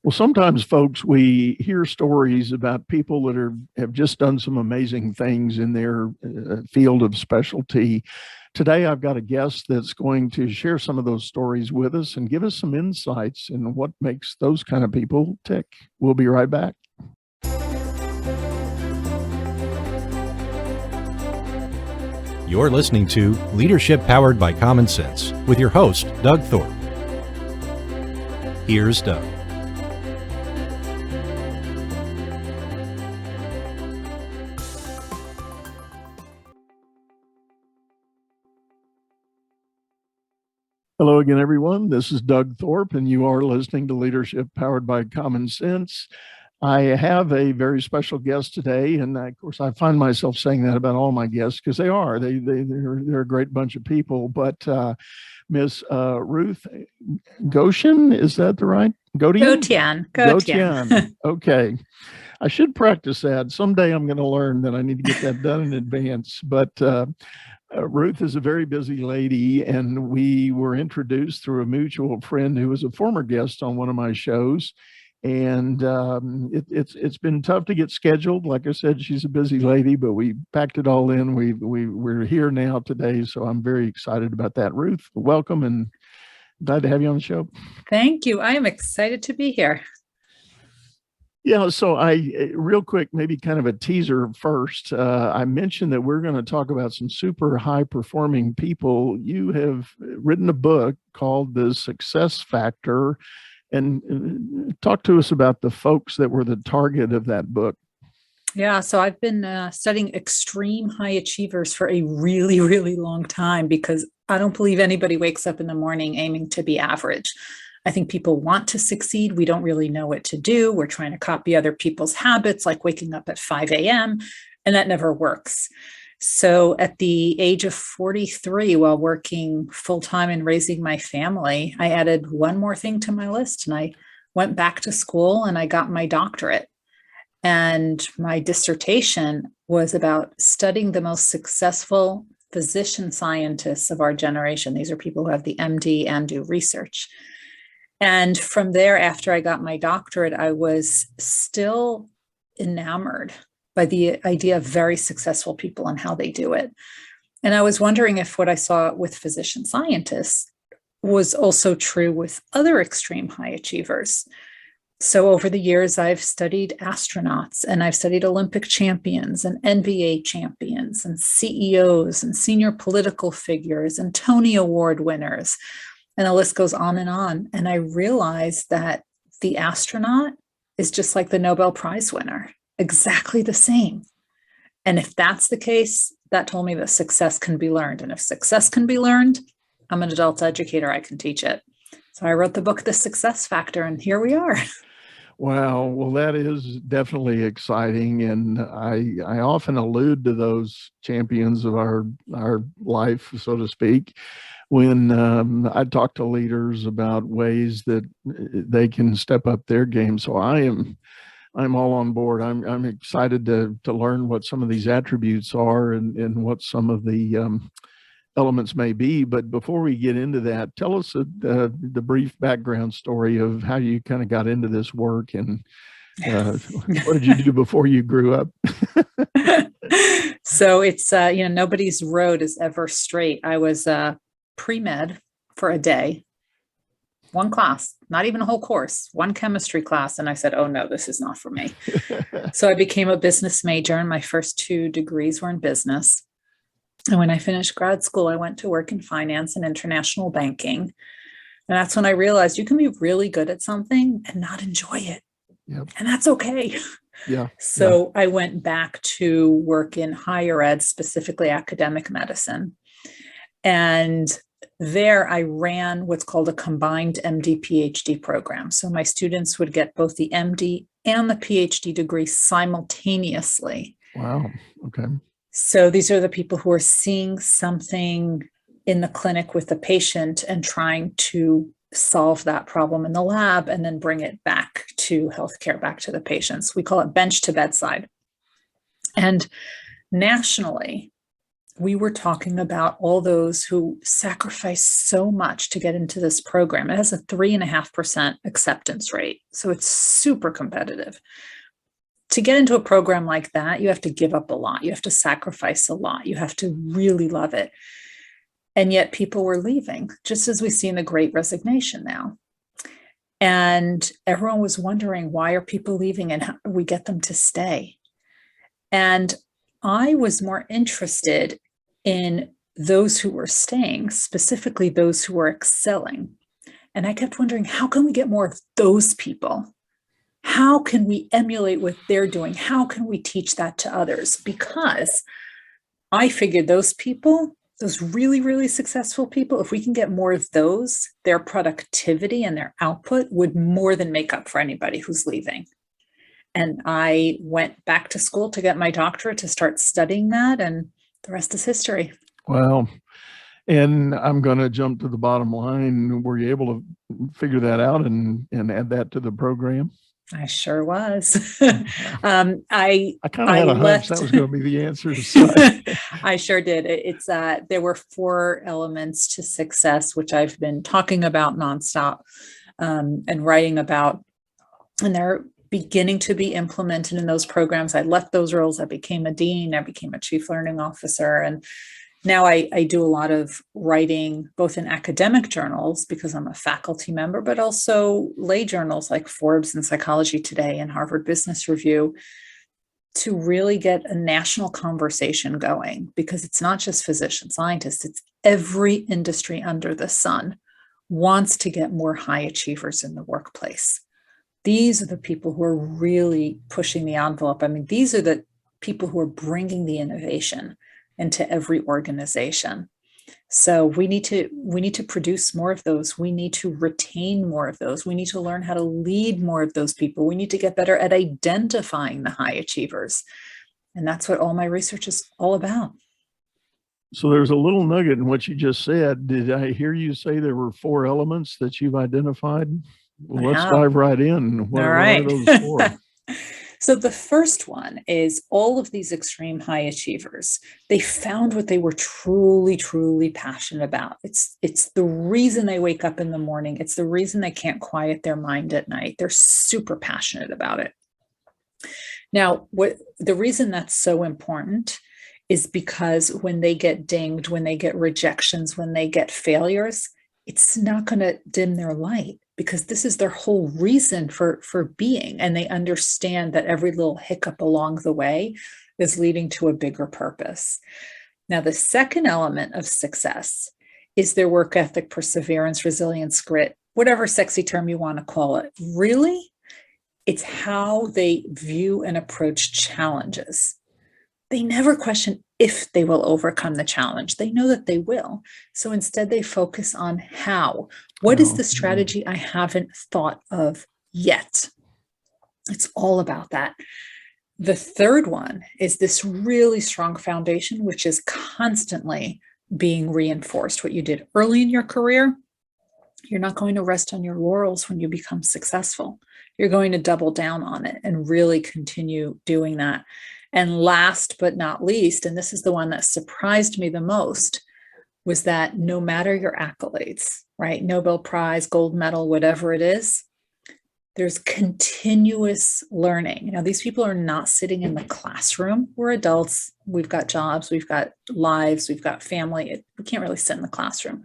Well, sometimes, folks, we hear stories about people that have just done some amazing things in their field of specialty. Today, I've got a guest that's going to share some of those stories with us and give us some insights in what makes those kind of people tick. We'll be right back. You're listening to Leadership Powered by Common Sense with your host, Doug Thorpe. Here's Doug. Hello again, everyone. This is Doug Thorpe, and you are listening to Leadership Powered by Common Sense. I have a very special guest today, and of course, I find myself saying that about all my guests because they are. They're a great bunch of people. But Miss Ruth Gotian, is that the right? Gotian. Okay. I should practice that. Someday I'm going to learn that I need to get that done in advance. But Ruth is a very busy lady, and we were introduced through a mutual friend who was a former guest on one of my shows. And it's been tough to get scheduled. Like I said, she's a busy lady, but we packed it all in. We're here now today, so I'm very excited about that. Ruth, welcome, and glad to have you on the show. Thank you. I am excited to be here. Yeah, so real quick, maybe kind of a teaser first. I mentioned that we're going to talk about some super high performing people. You have written a book called The Success Factor, and talk to us about the folks that were the target of that book. Yeah, so I've been studying extreme high achievers for a really, really long time because I don't believe anybody wakes up in the morning aiming to be average. I think people want to succeed. We don't really know what to do. We're trying to copy other people's habits, like waking up at 5 a.m., and that never works. So at the age of 43, while working full-time and raising my family, I added one more thing to my list, and I went back to school and I got my doctorate. And my dissertation was about studying the most successful physician scientists of our generation. These are people who have the MD and do research. And from there, after I got my doctorate, I was still enamored by the idea of very successful people and how they do it. And I was wondering if what I saw with physician scientists was also true with other extreme high achievers. So over the years, I've studied astronauts, and I've studied Olympic champions and NBA champions and CEOs and senior political figures and Tony Award winners. And the list goes on. And I realized that the astronaut is just like the Nobel Prize winner, exactly the same. And if that's the case, that told me that success can be learned. And if success can be learned, I'm an adult educator, I can teach it. So I wrote the book, The Success Factor, and here we are. Wow. Well, that is definitely exciting. And I often allude to those champions of our life, so to speak, when I talk to leaders about ways that they can step up their game. So I'm all on board. I'm excited to learn what some of these attributes are and what some of the elements may be. But before we get into that, tell us the brief background story of how you kind of got into this work and what did you do before you grew up? So it's, nobody's road is ever straight. I was pre-med for a day, one class, not even a whole course, one chemistry class. And I said, oh no, this is not for me. So I became a business major, and my first 2 degrees were in business. And when I finished grad school, I went to work in finance and international banking. And that's when I realized you can be really good at something and not enjoy it. Yep. And that's okay. Yeah. So I went back to work in higher ed, specifically academic medicine. And there I ran what's called a combined MD PhD program. So my students would get both the MD and the PhD degree simultaneously. Wow. Okay. So these are the people who are seeing something in the clinic with the patient and trying to solve that problem in the lab and then bring it back to healthcare, back to the patients. We call it bench to bedside. And nationally, we were talking about all those who sacrificed so much to get into this program. It has a 3.5% acceptance rate, so it's super competitive. To get into a program like that, you have to give up a lot. You have to sacrifice a lot. You have to really love it. And yet people were leaving, just as we see in the Great Resignation now. And everyone was wondering, why are people leaving and how do we get them to stay? And I was more interested in those who were staying, specifically those who were excelling. And I kept wondering, how can we get more of those people? How can we emulate what they're doing? How can we teach that to others? Because I figured those people, those really, really successful people, if we can get more of those, their productivity and their output would more than make up for anybody who's leaving. And I went back to school to get my doctorate to start studying that, and the rest is history. Well, and I'm going to jump to the bottom line. Were you able to figure that out and add that to the program? I sure was. I kind of had a hunch that was going to be the answer. So. I sure did. It's there were 4 elements to success, which I've been talking about nonstop and writing about, and they're beginning to be implemented in those programs. I left those roles. I became a dean. I became a chief learning officer, and now I do a lot of writing, both in academic journals, because I'm a faculty member, but also lay journals like Forbes and Psychology Today and Harvard Business Review, to really get a national conversation going, because it's not just physicians, scientists, it's every industry under the sun wants to get more high achievers in the workplace. These are the people who are really pushing the envelope. I mean, these are the people who are bringing the innovation into every organization. So we need to produce more of those. We need to retain more of those. We need to learn how to lead more of those people. We need to get better at identifying the high achievers. And that's what all my research is all about. So there's a little nugget in what you just said. Did I hear you say there were 4 elements that you've identified? Well, let's dive right in. What are those 4? So the first one is all of these extreme high achievers. They found what they were truly, truly passionate about. It's the reason they wake up in the morning. It's the reason they can't quiet their mind at night. They're super passionate about it. Now, the reason that's so important is because when they get dinged, when they get rejections, when they get failures, it's not going to dim their light, because this is their whole reason for being. And they understand that every little hiccup along the way is leading to a bigger purpose. Now, the second element of success is their work ethic, perseverance, resilience, grit, whatever sexy term you want to call it. Really, it's how they view and approach challenges. They never question if they will overcome the challenge. They know that they will. So instead, they focus on how. What is the strategy I haven't thought of yet? It's all about that. The third one is this really strong foundation, which is constantly being reinforced. What you did early in your career, you're not going to rest on your laurels when you become successful. You're going to double down on it and really continue doing that. And last but not least, and this is the one that surprised me the most, was that no matter your accolades, right? Nobel Prize, gold medal, whatever it is, there's continuous learning. Now, these people are not sitting in the classroom. We're adults. We've got jobs. We've got lives. We've got family. We can't really sit in the classroom.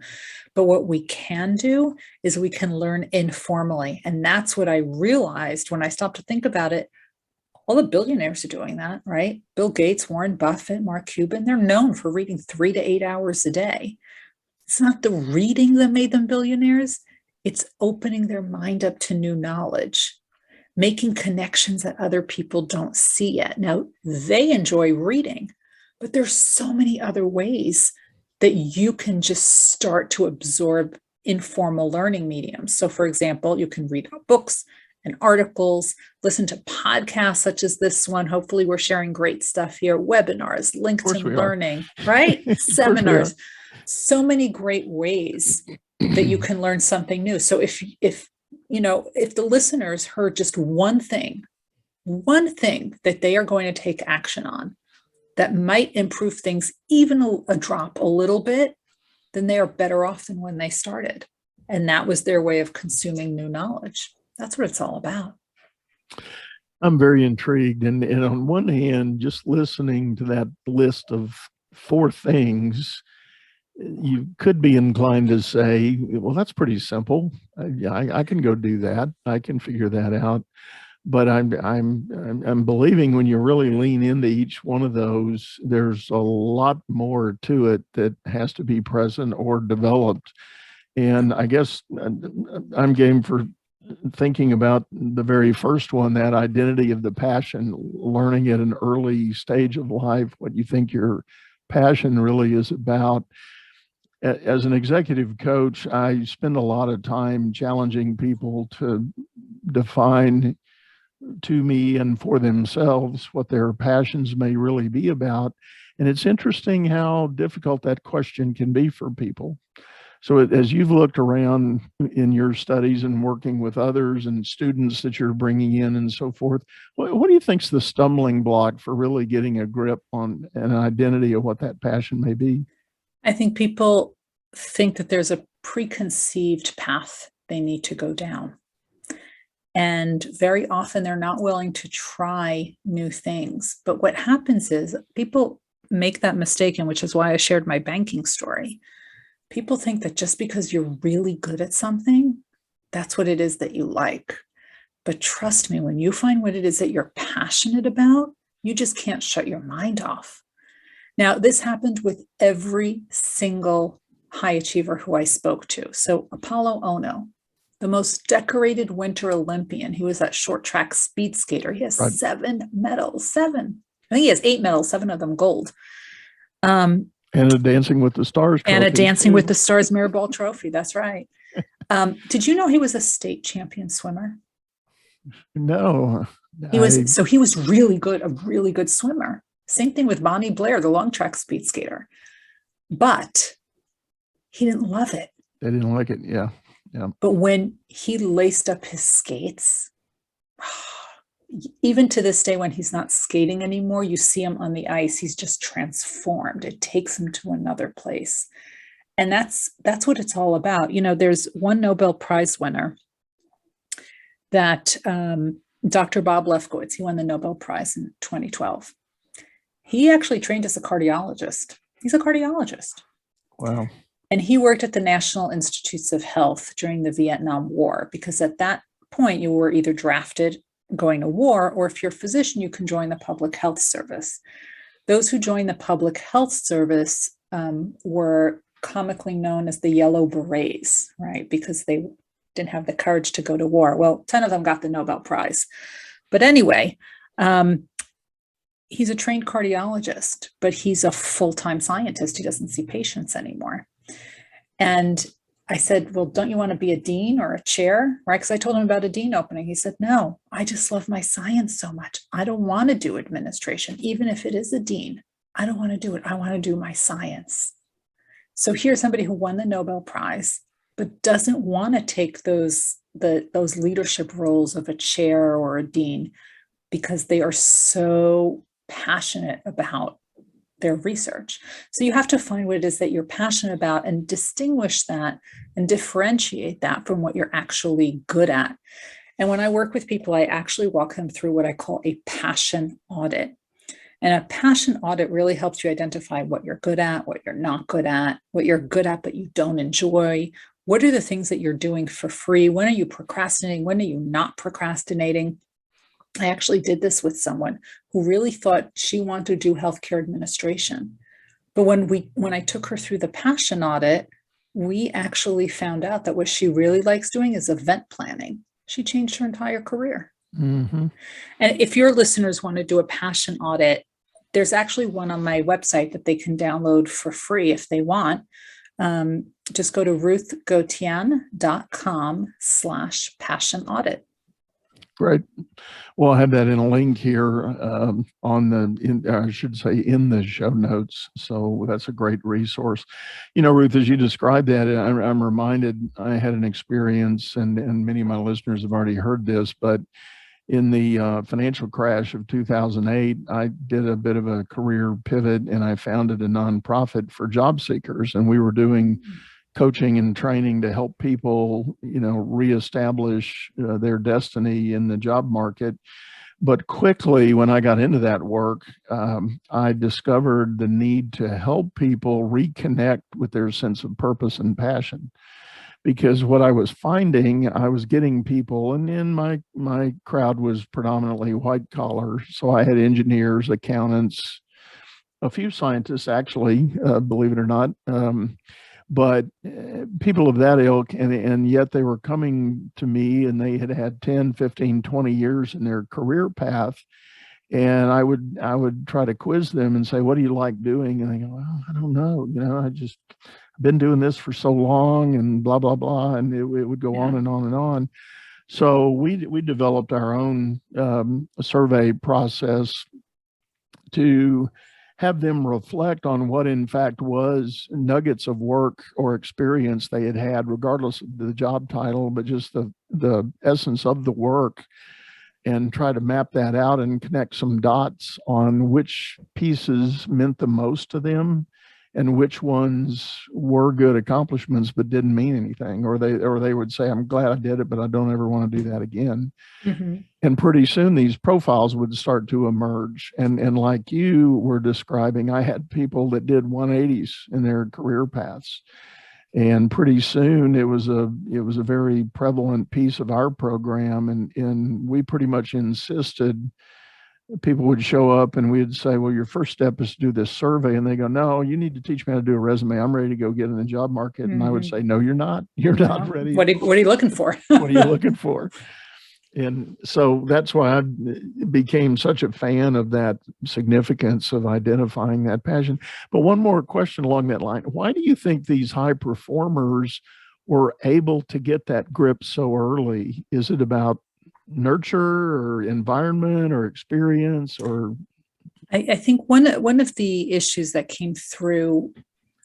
But what we can do is we can learn informally. And that's what I realized when I stopped to think about it. All the billionaires are doing that, right? Bill Gates, Warren Buffett, Mark Cuban, they're known for reading 3 to 8 hours a day. It's not the reading that made them billionaires. It's opening their mind up to new knowledge, making connections that other people don't see yet. Now, they enjoy reading, but there's so many other ways that you can just start to absorb informal learning mediums. So, for example, you can read books and articles, listen to podcasts such as this one. Hopefully we're sharing great stuff here, webinars, LinkedIn Learning, right? Seminars, so many great ways that you can learn something new. So if the listeners heard just one thing that they are going to take action on, that might improve things even a drop a little bit, then they are better off than when they started. And that was their way of consuming new knowledge. That's what it's all about. I'm very intrigued. And on one hand, just listening to that list of 4 things, you could be inclined to say, well, that's pretty simple. I can go do that. I can figure that out. But I'm believing when you really lean into each one of those, there's a lot more to it that has to be present or developed. And I guess I'm game for thinking about the very first one, that identity of the passion, learning at an early stage of life what you think your passion really is about. As an executive coach, I spend a lot of time challenging people to define to me and for themselves what their passions may really be about. And it's interesting how difficult that question can be for people. So as you've looked around in your studies and working with others and students that you're bringing in and so forth, what do you think's the stumbling block for really getting a grip on an identity of what that passion may be? I think people think that there's a preconceived path they need to go down. And very often they're not willing to try new things. But what happens is people make that mistake, and which is why I shared my banking story. People think that just because you're really good at something, that's what it is that you like. But trust me, when you find what it is that you're passionate about, you just can't shut your mind off. Now, this happened with every single high achiever who I spoke to. So Apollo Ono, the most decorated Winter Olympian, he was that short track speed skater. He has 7 medals, 7. I think he has 8 medals, 7 of them gold. And a Dancing with the Stars trophy. And a Dancing with the Stars Mirrorball trophy. That's right. Did you know he was a state champion swimmer? No. He was really good, a really good swimmer. Same thing with Bonnie Blair, the long track speed skater. But he didn't love it. They didn't like it. Yeah. Yeah. But when he laced up his skates, even to this day, when he's not skating anymore, you see him on the ice, he's just transformed. It takes him to another place. And that's what it's all about. You know, there's one Nobel Prize winner that Dr. Bob Lefkowitz, he won the Nobel Prize in 2012. He actually trained as a cardiologist. He's a cardiologist. Wow. And he worked at the National Institutes of Health during the Vietnam War, because at that point you were either drafted going to war, or if you're a physician, you can join the public health service. Those who joined the public health service were comically known as the Yellow Berets, right? Because they didn't have the courage to go to war. Well, 10 of them got the Nobel Prize. But anyway, he's a trained cardiologist, but he's a full-time scientist. He doesn't see patients anymore. And I said, well, don't you want to be a dean or a chair? Right? Because I told him about a dean opening. He said, no, I just love my science so much. I don't want to do administration, even if it is a dean. I don't want to do it. I want to do my science. So here's somebody who won the Nobel Prize, but doesn't want to take those leadership roles of a chair or a dean, because they are so passionate about their research. So you have to find what it is that you're passionate about and distinguish that and differentiate that from what you're actually good at. And when I work with people, I actually walk them through what I call a passion audit. And a passion audit really helps you identify what you're good at, what you're not good at, what you're good at but you don't enjoy. What are the things that you're doing for free? When are you procrastinating? When are you not procrastinating? I actually did this with someone who really thought she wanted to do healthcare administration. But when I took her through the passion audit, we actually found out that what she really likes doing is event planning. She changed her entire career. Mm-hmm. And if your listeners want to do a passion audit, there's actually one on my website that they can download for free if they want. Just go to ruthgotian.com/passion audit. Right. Well, I have that in a link here I should say in the show notes. So that's a great resource. You know, Ruth, as you described that, I'm reminded I had an experience, and many of my listeners have already heard this, but in the financial crash of 2008, I did a bit of a career pivot and I founded a nonprofit for job seekers. And we were doing coaching and training to help people, reestablish their destiny in the job market. But quickly, when I got into that work, I discovered the need to help people reconnect with their sense of purpose and passion. Because what I was finding, I was getting people, and in my crowd was predominantly white collar. So I had engineers, accountants, a few scientists, actually, believe it or not, but people of that ilk, and yet they were coming to me and they had had 10, 15, 20 years in their career path. And I would try to quiz them and say, what do you like doing? And they go, well, I don't know. I've been doing this for so long and blah, blah, blah. And it would go on and on and on. So we developed our own survey process to have them reflect on what in fact was nuggets of work or experience they had, regardless of the job title, but just the essence of the work, and try to map that out and connect some dots on which pieces meant the most to them and which ones were good accomplishments but didn't mean anything, or they would say, I'm glad I did it, but I don't ever want to do that again. Mm-hmm. And pretty soon these profiles would start to emerge. And like you were describing, I had people that did 180s in their career paths. And pretty soon it was a very prevalent piece of our program. And we pretty much insisted people would show up and we'd say, well, your first step is to do this survey. And they go, no, you need to teach me how to do a resume. I'm ready to go get in the job market. Mm-hmm. And I would say, no, you're not. You're not ready. What are you looking for? What are you looking for? And so that's why I became such a fan of that significance of identifying that passion. But one more question along that line. Why do you think these high performers were able to get that grip so early? Is it about nurture or environment or experience? Or I think one of the issues that came through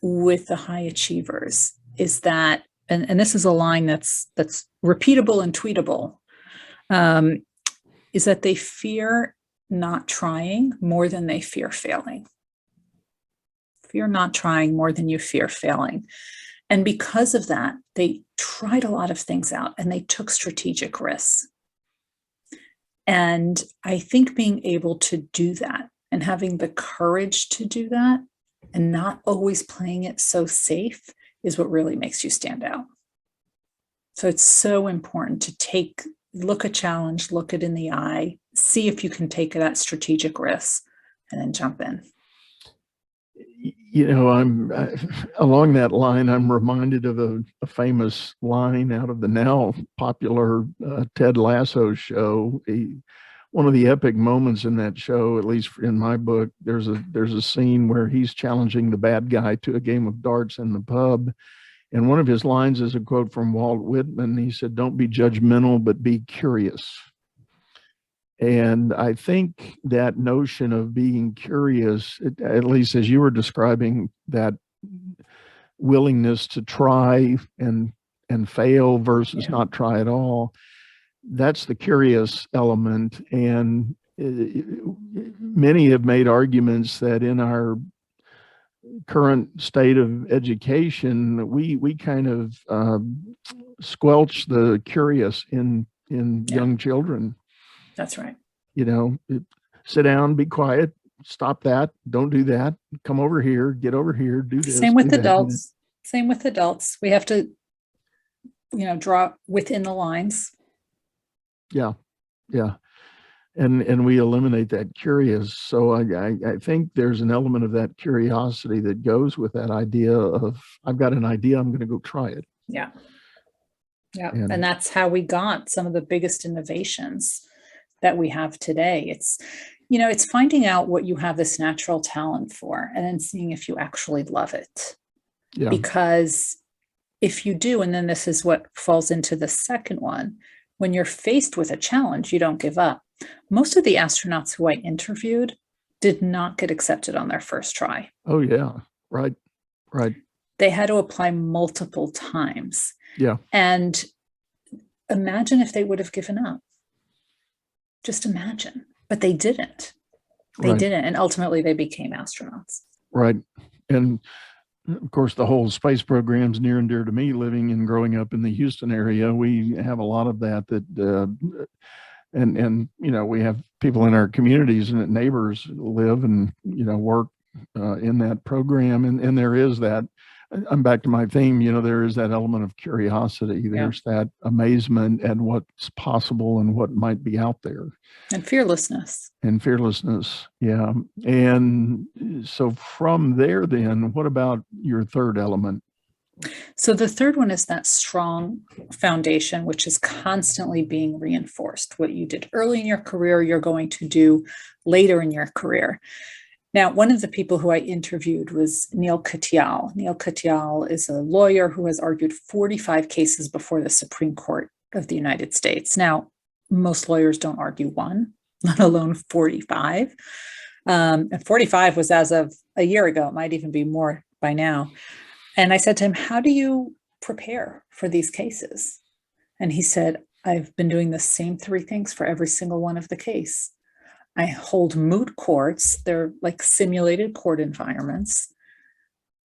with the high achievers is that, and this is a line that's repeatable and tweetable, is that they fear not trying more than they fear failing. Fear not trying more than you fear failing. And because of that, they tried a lot of things out and they took strategic risks. And I think being able to do that and having the courage to do that and not always playing it so safe is what really makes you stand out. So it's so important to look a challenge, look it in the eye, see if you can take that strategic risk and then jump in. Along that line, I'm reminded of a famous line out of the now popular Ted Lasso show. One of the epic moments in that show, at least in my book, there's a scene where he's challenging the bad guy to a game of darts in the pub. And one of his lines is a quote from Walt Whitman. He said, don't be judgmental, but be curious. And I think that notion of being curious, at least as you were describing, that willingness to try and fail versus not try at all, that's the curious element. And many have made arguments that in our current state of education, we kind of squelch the curious in young children. That's right. Sit down, be quiet, stop that, don't do that, come over here, get over here, do this. Same with adults. Same with adults. We have to, draw within the lines. Yeah. And we eliminate that curious. So I think there's an element of that curiosity that goes with that idea of, I've got an idea, I'm going to go try it. Yeah. And that's how we got some of the biggest innovations that we have today. It's finding out what you have this natural talent for and then seeing if you actually love it. Yeah. Because if you do, and then this is what falls into the second one, when you're faced with a challenge, you don't give up. Most of the astronauts who I interviewed did not get accepted on their first try. Oh, yeah. Right. They had to apply multiple times. Yeah. And imagine if they would have given up. Just imagine. But they didn't. They Right. didn't. And ultimately they became astronauts. Right. And of course, the whole space program's near and dear to me, living and growing up in the Houston area. We have a lot of that, and we have people in our communities and neighbors live and, work in that program. And there is that, I'm back to my theme, there is that element of curiosity. There's that amazement at what's possible and what might be out there. And fearlessness. Yeah. And so from there, then, what about your third element? So the third one is that strong foundation, which is constantly being reinforced. What you did early in your career, you're going to do later in your career. Now, one of the people who I interviewed was Neil Katiel. Neil Katiel is a lawyer who has argued 45 cases before the Supreme Court of the United States. Now, most lawyers don't argue one, let alone 45. And 45 was as of a year ago. It might even be more by now. And I said to him, how do you prepare for these cases? And he said, I've been doing the same three things for every single one of the case. I hold moot courts. They're like simulated court environments.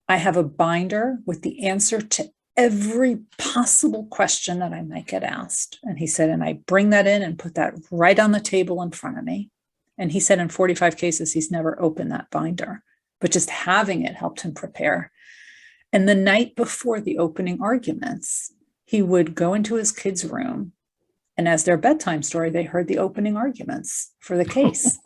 I have a binder with the answer to every possible question that I might get asked. And he said, and I bring that in and put that right on the table in front of me. And he said in 45 cases, he's never opened that binder, but just having it helped him prepare. And the night before the opening arguments, he would go into his kids' room. And as their bedtime story, they heard the opening arguments for the case.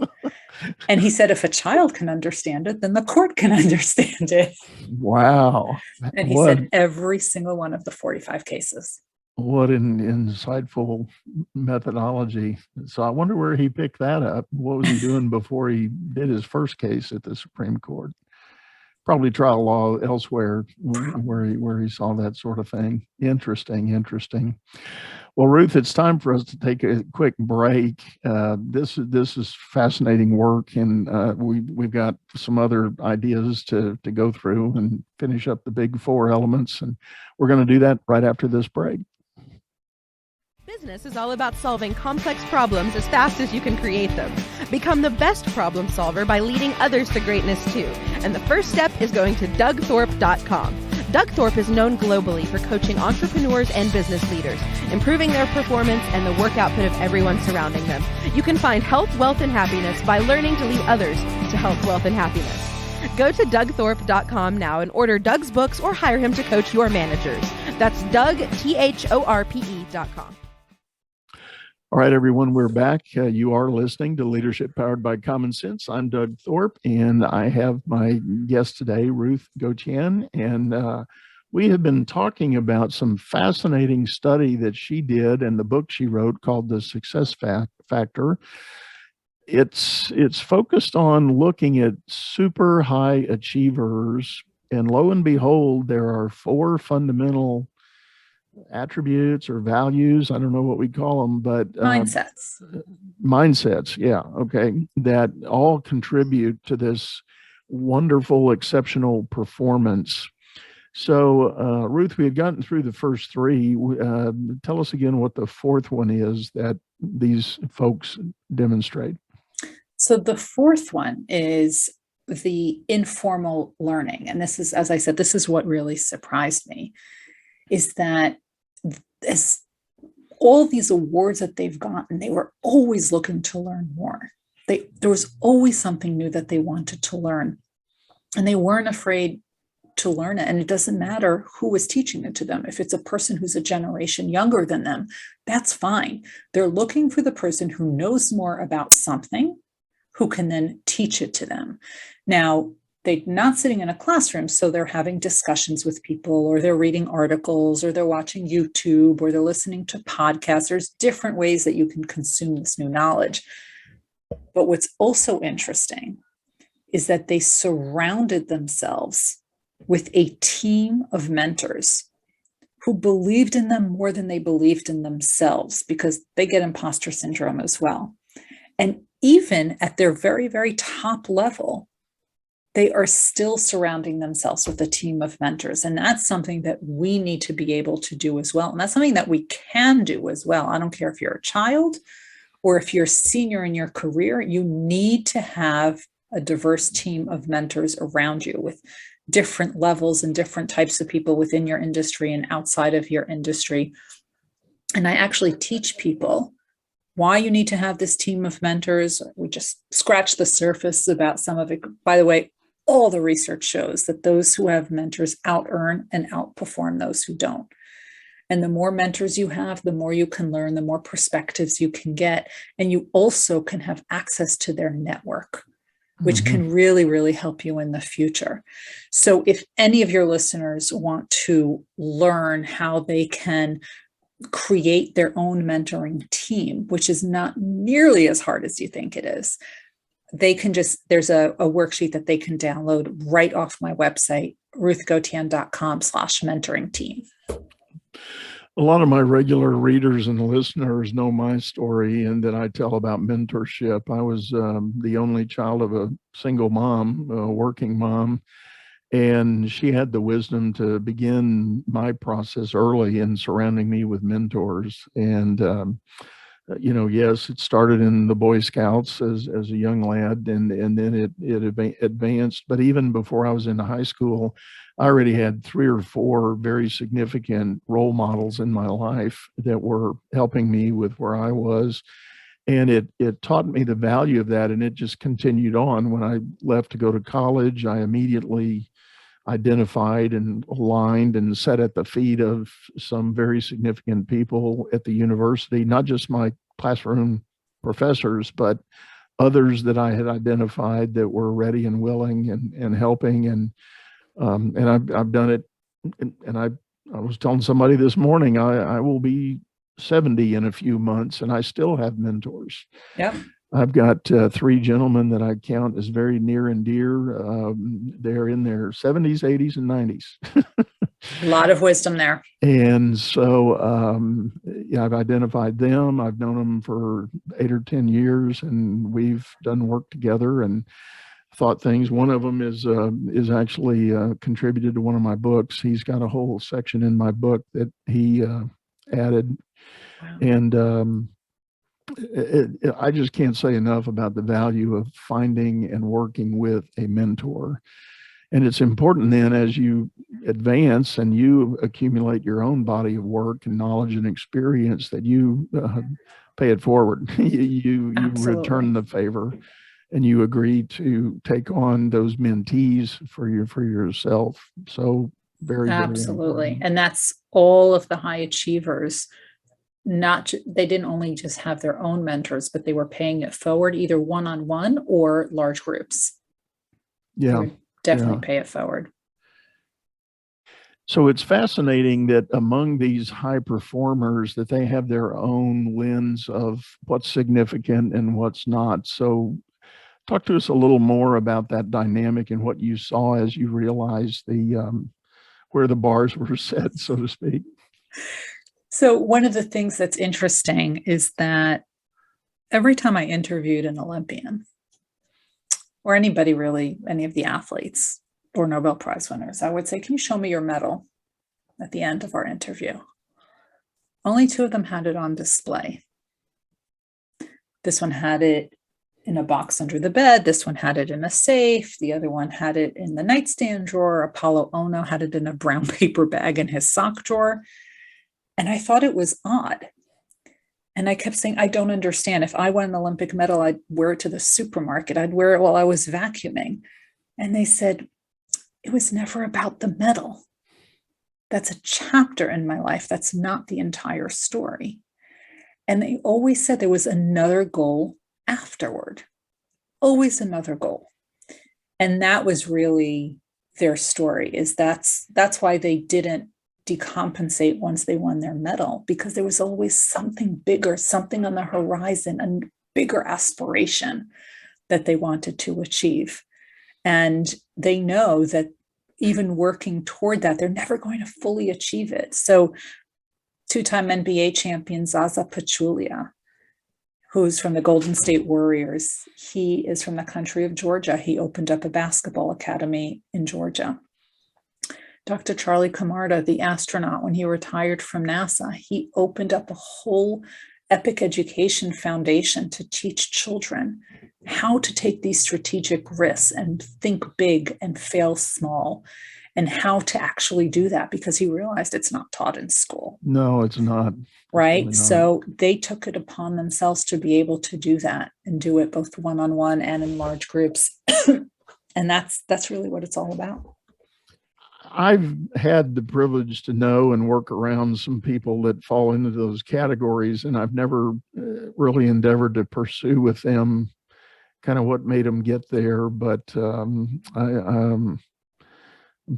And he said, if a child can understand it, then the court can understand it. Wow. And he said every single one of the 45 cases. What an insightful methodology. So I wonder where he picked that up. What was he doing before he did his first case at the Supreme Court? Probably trial law elsewhere where he saw that sort of thing. Interesting. Well, Ruth, it's time for us to take a quick break. This is fascinating work, and we've got some other ideas to go through and finish up the big four elements, and we're going to do that right after this break. Business is all about solving complex problems as fast as you can create them. Become the best problem solver by leading others to greatness too. And the first step is going to DougThorpe.com. Doug Thorpe is known globally for coaching entrepreneurs and business leaders, improving their performance and the work output of everyone surrounding them. You can find health, wealth, and happiness by learning to lead others to health, wealth, and happiness. Go to DougThorpe.com now and order Doug's books or hire him to coach your managers. That's DougThorpe.com. All right, everyone, we're back. You are listening to Leadership Powered by Common Sense. I'm Doug Thorpe, and I have my guest today, Ruth Gotian, and we have been talking about some fascinating study that she did and the book she wrote called The Success Factor. It's focused on looking at super high achievers, and lo and behold, there are four fundamental attributes or values, I don't know what we call them, but mindsets, yeah, okay, that all contribute to this wonderful, exceptional performance. So Ruth, we have gotten through the first three. Tell us again what the fourth one is that these folks demonstrate. So the fourth one is the informal learning. And this is, as I said, this is what really surprised me, is that as all these awards that they've gotten, they were always looking to learn more. There was always something new that they wanted to learn, and they weren't afraid to learn it. And it doesn't matter who was teaching it to them. If it's a person who's a generation younger than them, that's fine. They're looking for the person who knows more about something, who can then teach it to them. Now, they're not sitting in a classroom, so they're having discussions with people, or they're reading articles, or they're watching YouTube, or they're listening to podcasts. There's different ways that you can consume this new knowledge. But what's also interesting is that they surrounded themselves with a team of mentors who believed in them more than they believed in themselves, because they get imposter syndrome as well. And even at their very, very top level, they are still surrounding themselves with a team of mentors. And that's something that we need to be able to do as well. And that's something that we can do as well. I don't care if you're a child or if you're senior in your career, you need to have a diverse team of mentors around you with different levels and different types of people within your industry and outside of your industry. And I actually teach people why you need to have this team of mentors. We just scratch the surface about some of it. By the way, all the research shows that those who have mentors out-earn and outperform those who don't. And the more mentors you have, the more you can learn, the more perspectives you can get. And you also can have access to their network, which can really, really help you in the future. So if any of your listeners want to learn how they can create their own mentoring team, which is not nearly as hard as you think it is, they can there's a worksheet that they can download right off my website, ruthgotian.com/mentoring team. A lot of my regular readers and listeners know my story and that I tell about mentorship. I was the only child of a single mom, a working mom, and she had the wisdom to begin my process early in surrounding me with mentors. And, yes, it started in the Boy Scouts as a young lad, and then it advanced. But even before I was in high school, I already had 3 or 4 very significant role models in my life that were helping me with where I was. And it taught me the value of that. And it just continued on. When I left to go to college, I immediately identified and aligned and sat at the feet of some very significant people at the university, not just my classroom professors, but others that I had identified that were ready and willing and helping. And I've done it. And I was telling somebody this morning, I will be 70 in a few months, and I still have mentors. Yep. I've got 3 gentlemen that I count as very near and dear. They're in their 70s, 80s, and 90s. A lot of wisdom there. And so, I've identified them. I've known them for 8 or 10 years, and we've done work together and thought things. One of them is actually contributed to one of my books. He's got a whole section in my book that he added. Wow. And I just can't say enough about the value of finding and working with a mentor. And it's important then, as you advance and you accumulate your own body of work and knowledge and experience, that you pay it forward. you return the favor, and you agree to take on those mentees for yourself. So very absolutely. And that's all of the high achievers. They didn't only just have their own mentors, but they were paying it forward, either one-on-one or large groups. Yeah. Definitely pay it forward. So it's fascinating that among these high performers, that they have their own lens of what's significant and what's not. So talk to us a little more about that dynamic and what you saw as you realized where the bars were set, so to speak. So one of the things that's interesting is that every time I interviewed an Olympian, or anybody really, any of the athletes or Nobel Prize winners, I would say, can you show me your medal at the end of our interview? Only 2 of them had it on display. This one had it in a box under the bed. This one had it in a safe. The other one had it in the nightstand drawer. Apollo Ono had it in a brown paper bag in his sock drawer. And I thought it was odd. And I kept saying, I don't understand. If I won an Olympic medal, I'd wear it to the supermarket. I'd wear it while I was vacuuming. And they said, it was never about the medal. That's a chapter in my life. That's not the entire story. And they always said there was another goal afterward, always another goal. And that was really their story, is that's why they didn't decompensate once they won their medal, because there was always something bigger, something on the horizon, a bigger aspiration that they wanted to achieve. And they know that even working toward that, they're never going to fully achieve it. So 2-time NBA champion Zaza Pachulia, who's from the Golden State Warriors, he is from the country of Georgia. He opened up a basketball academy in Georgia. Dr. Charlie Camarda, the astronaut, when he retired from NASA, he opened up a whole Epic Education Foundation to teach children how to take these strategic risks and think big and fail small, and how to actually do that, because he realized it's not taught in school. No, it's not. Right. It's really not. So they took it upon themselves to be able to do that and do it both one-on-one and in large groups. And that's really what it's all about. I've had the privilege to know and work around some people that fall into those categories, and I've never really endeavored to pursue with them kind of what made them get there. But I'm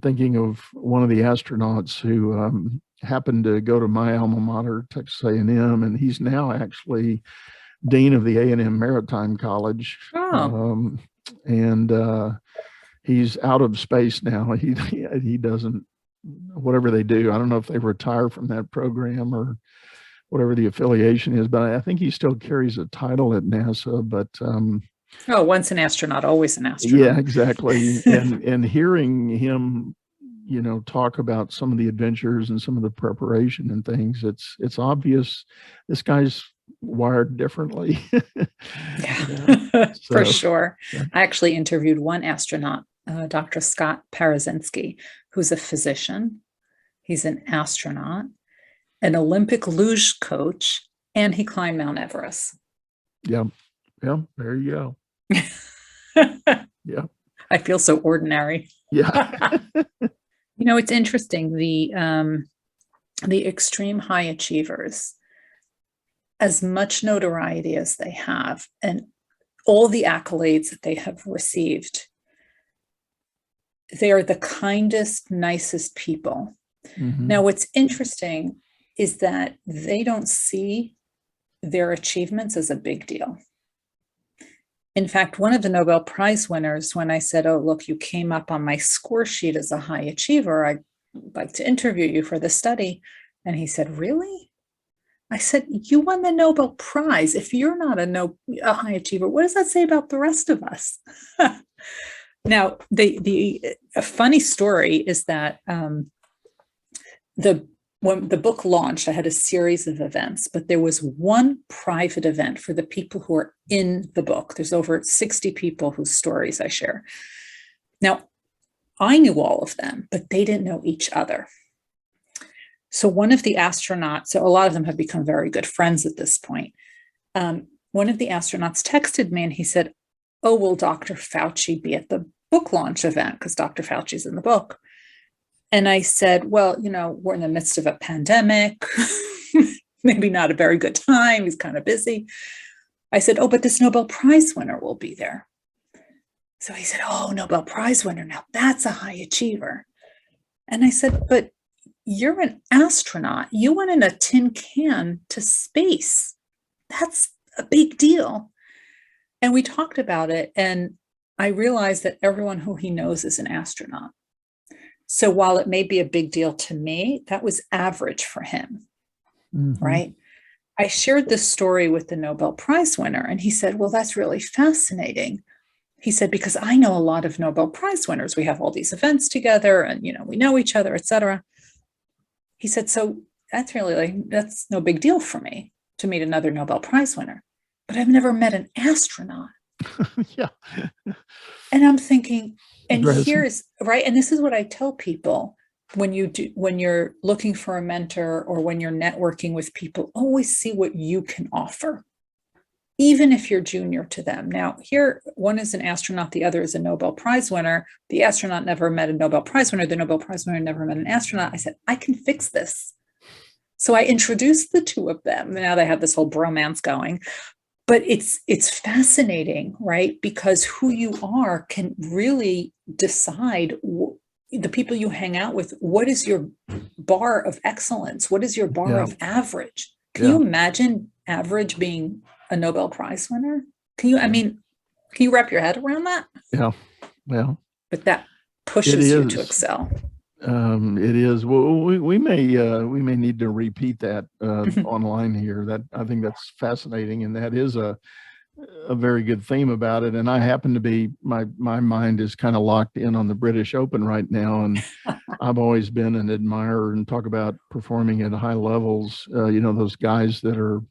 thinking of one of the astronauts who happened to go to my alma mater, Texas A&M, and he's now actually dean of the A&M Maritime College. Oh. He's out of space now. He doesn't, whatever they do, I don't know if they retire from that program or whatever the affiliation is, but I think he still carries a title at NASA. But once an astronaut, always an astronaut. yeah, exactly. and hearing him, talk about some of the adventures and some of the preparation and things, it's obvious this guy's wired differently. Yeah. For sure. Yeah. I actually interviewed one astronaut, Dr. Scott Parazinski, who's a physician. He's an astronaut, an Olympic luge coach, and he climbed Mount Everest. Yeah. There you go. Yeah. I feel so ordinary. Yeah. It's interesting. The extreme high achievers, as much notoriety as they have and all the accolades that they have received, they are the kindest, nicest people. Mm-hmm. Now, what's interesting is that they don't see their achievements as a big deal. In fact, one of the Nobel Prize winners, when I said, "Oh, look, you came up on my score sheet as a high achiever, I'd like to interview you for the study," and he said, "Really?" I said, "You won the Nobel Prize. If you're not a high achiever, what does that say about the rest of us?" Now, a funny story is that when the book launched, I had a series of events, but there was one private event for the people who are in the book. There's over 60 people whose stories I share. Now, I knew all of them, but they didn't know each other. So one of the astronauts, so a lot of them have become very good friends at this point. One of the astronauts texted me and he said, "Oh, will Dr. Fauci be at the book launch event?" Because Dr. Fauci's in the book. And I said, "Well, we're in the midst of a pandemic, maybe not a very good time. He's kind of busy." I said, "Oh, but this Nobel Prize winner will be there." So he said, "Oh, Nobel Prize winner. Now that's a high achiever." And I said, "But you're an astronaut. You went in a tin can to space. That's a big deal." And we talked about it. And I realized that everyone who he knows is an astronaut. So while it may be a big deal to me, that was average for him, mm-hmm. Right? I shared this story with the Nobel Prize winner, and he said, "Well, that's really fascinating." He said, "Because I know a lot of Nobel Prize winners. We have all these events together and, we know each other, et cetera." He said, "So that's no big deal for me to meet another Nobel Prize winner, but I've never met an astronaut." Yeah. And I'm thinking, and here's right. And this is what I tell people when you're looking for a mentor or when you're networking with people, always see what you can offer, even if you're junior to them. Now, here, one is an astronaut, the other is a Nobel Prize winner. The astronaut never met a Nobel Prize winner. The Nobel Prize winner never met an astronaut. I said, "I can fix this." So I introduced the two of them. Now they have this whole bromance going. But it's fascinating, right? Because who you are can really decide the people you hang out with. What is your bar of excellence? What is your bar of average? Can you imagine average being a Nobel Prize winner? Can you wrap your head around that? Yeah. Well, but that pushes you to excel. It is. Well, we may need to repeat that online here. That I think that's fascinating, and that is a very good theme about it. And I happen to be my mind is kind of locked in on the British Open right now, and I've always been an admirer and talk about performing at high levels. Those guys that are,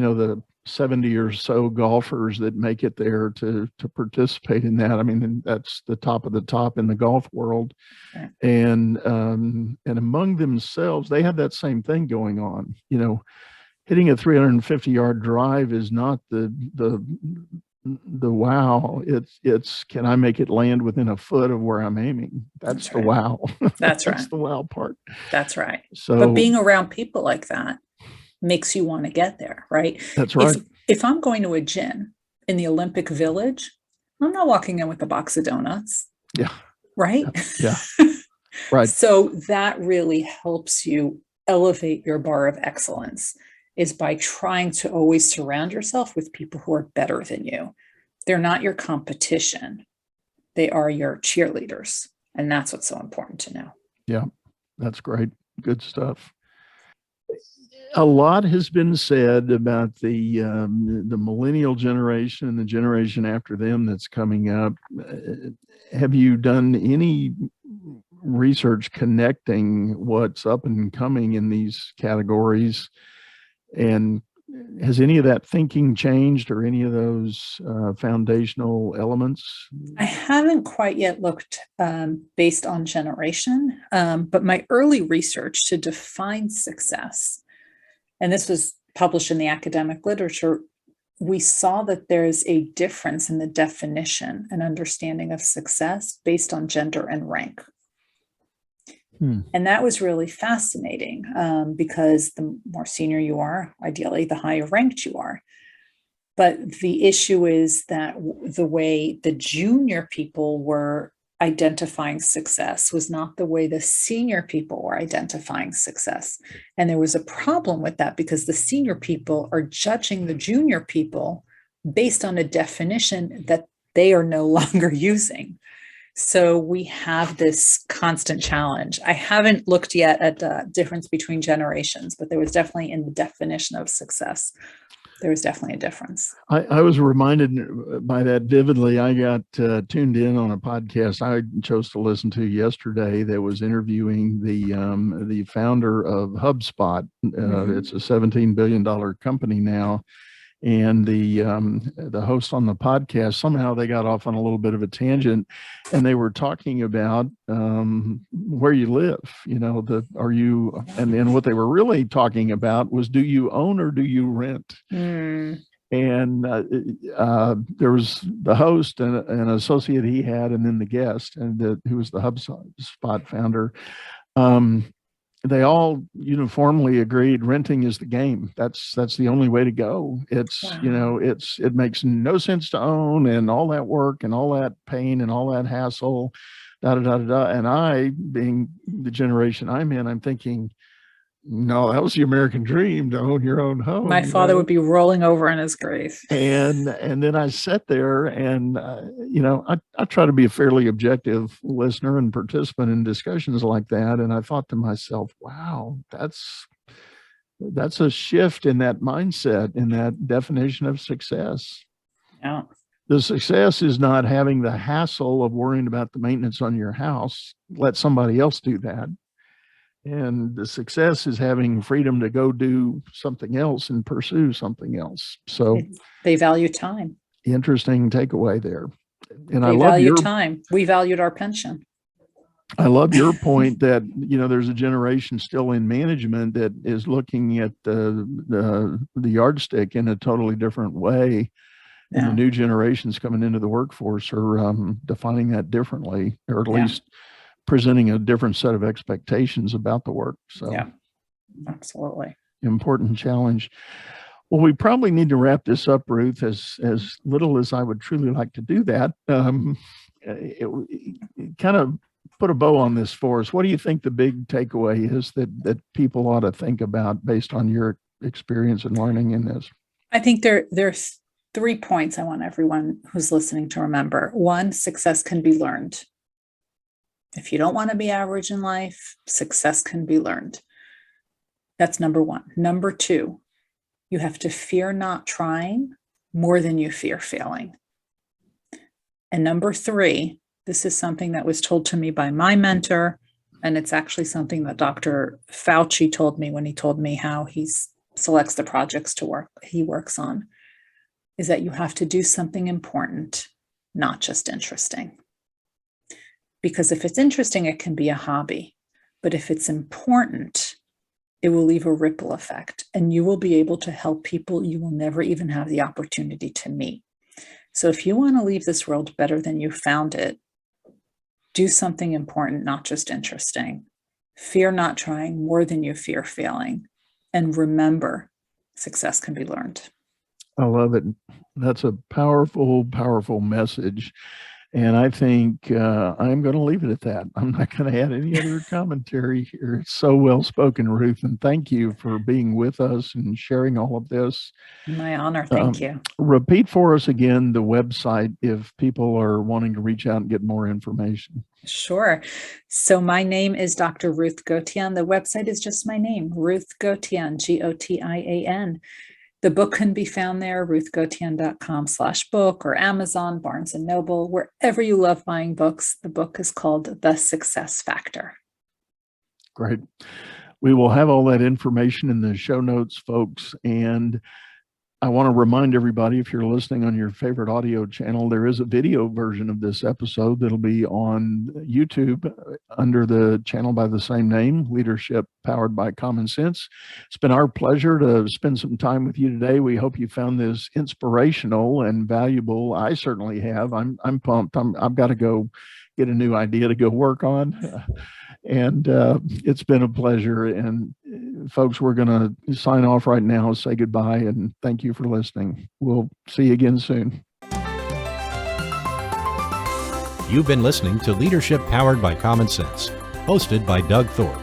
the 70 or so golfers that make it there to participate in that. I mean, that's the top of the top in the golf world. Right. And among themselves, they have that same thing going on. Hitting a 350-yard drive is not the wow. It's can I make it land within a foot of where I'm aiming? That's the right. wow. That's right. That's the wow part. That's right. So, but being around people like that makes you want to get there, right? That's right. If I'm going to a gym in the Olympic Village, I'm not walking in with a box of donuts. Yeah. Right? Yeah. Right. So that really helps you elevate your bar of excellence, is by trying to always surround yourself with people who are better than you. They're not your competition. They are your cheerleaders. And that's what's so important to know. Yeah, that's great. Good stuff. A lot has been said about the millennial generation and the generation after them that's coming up. Have you done any research connecting what's up and coming in these categories? And has any of that thinking changed, or any of those foundational elements? I haven't quite yet looked based on generation, but my early research to define success, and this was published in the academic literature, we saw that there's a difference in the definition and understanding of success based on gender and rank. And that was really fascinating because the more senior you are, ideally, the higher ranked you are. But the issue is that the way the junior people were identifying success was not the way the senior people were identifying success. And there was a problem with that because the senior people are judging the junior people based on a definition that they are no longer using. So we have this constant challenge. I haven't looked yet at the difference between generations, but there was definitely, in the definition of success, there was definitely a difference. I was reminded by that vividly. I got tuned in on a podcast I chose to listen to yesterday that was interviewing the founder of HubSpot. It's a $17 billion company now. And the host on the podcast, somehow they got off on a little bit of a tangent, and they were talking about where you live. And what they were really talking about was, do you own or do you rent? And there was the host and an associate he had, and then the guest, and who was the HubSpot founder. They all uniformly agreed renting is the game. That's the only way to go. It's, Wow. It makes no sense to own, and all that work and all that pain and all that hassle, da da da da da. And I, being the generation I'm in, I'm thinking, no, that was the American dream, to own your own home. My father would be rolling over in his grave. And then I sat there and, I try to be a fairly objective listener and participant in discussions like that. And I thought to myself, wow, that's a shift in that mindset, in that definition of success. Yeah. The success is not having the hassle of worrying about the maintenance on your house. Let somebody else do that. And the success is having freedom to go do something else and pursue something else. So they value time. Interesting takeaway there. And they value time. We valued our pension. I love your point that, there's a generation still in management that is looking at the yardstick in a totally different way. Yeah. And the new generations coming into the workforce are defining that differently, or at least presenting a different set of expectations about the work. So yeah, absolutely. Important challenge. Well, we probably need to wrap this up, Ruth, as little as I would truly like to do that. It kind of put a bow on this for us. What do you think the big takeaway is that people ought to think about based on your experience and learning in this? I think there's 3 points I want everyone who's listening to remember. 1, success can be learned. If you don't want to be average in life, success can be learned. That's number 1. Number 2, you have to fear not trying more than you fear failing. And number 3, this is something that was told to me by my mentor, and it's actually something that Dr. Fauci told me when he told me how he's selects the projects he works on, is that you have to do something important, not just interesting. Because if it's interesting, it can be a hobby. But if it's important, it will leave a ripple effect, and you will be able to help people you will never even have the opportunity to meet. So if you want to leave this world better than you found it, do something important, not just interesting. Fear not trying more than you fear failing. And remember, success can be learned. I love it. That's a powerful, powerful message. And I think I'm going to leave it at that. I'm not going to add any other commentary here. It's so well spoken, Ruth. And thank you for being with us and sharing all of this. My honor. Thank you. Repeat for us again the website if people are wanting to reach out and get more information. Sure. So my name is Dr. Ruth Gotian. The website is just my name, Ruth Gotian, Gotian. The book can be found there, ruthgotian.com/book, or Amazon, Barnes and Noble, wherever you love buying books. The book is called The Success Factor. Great. We will have all that information in the show notes, folks. And I want to remind everybody, if you're listening on your favorite audio channel, there is a video version of this episode that'll be on YouTube under the channel by the same name, Leadership Powered by Common Sense. It's been our pleasure to spend some time with you today. We hope you found this inspirational and valuable. I certainly have. I'm pumped. I've got to go get a new idea to go work on. And it's been a pleasure. And folks, we're going to sign off right now, say goodbye, and thank you for listening. We'll see you again soon. You've been listening to Leadership Powered by Common Sense, hosted by Doug Thorpe.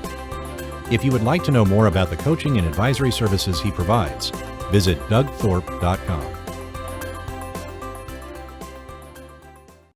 If you would like to know more about the coaching and advisory services he provides, visit dougthorpe.com.